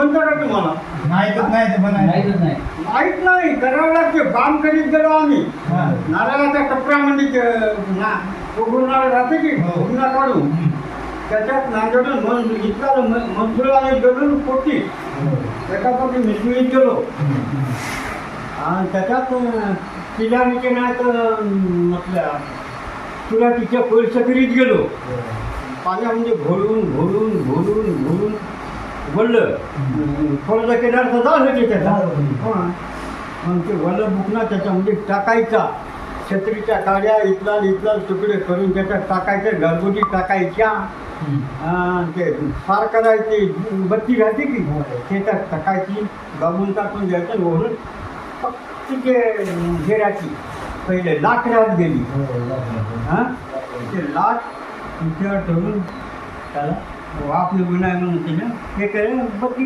जमतं का तुम्हाला? माहीतच नाही ते माहीतच नाही. माहीत नाही, करावं लागते. बाम करीत गेलो आम्ही नारळाच्या टपऱ्यामध्ये उघडून नारळ राहते की हो. उघडा काढून त्याच्यात नांदेडून इतका मजूर आणि गेलो पोटी त्याच्यासाठी मिसळीत गेलो आणि त्याच्यात किल्ल्याचे नाही तर म्हटल्या तुला तिच्या कोळसकरीत गेलो पाण्यामध्ये घोळून घोळून घोळून घोळून वळलं थोडंसं किनारचा जाळ होते त्याचा हां मग ते वळलं बुकना त्याच्यामध्ये टाकायचा छत्रीच्या काड्या इथला इथला तुकडे करून त्याच्यात टाकायचे घरगुती टाकायच्या ते फार करायची बत्ती राहते की त्याच्यात टाकायची गाबून टाकून द्यायचं वरून फक्त ते घेराची पहिले लाट राहत गेली हां ते लाट तिच्यावर ठेवून त्याला वाफ निघून आहे म्हणून तिने हे केलं बत्ती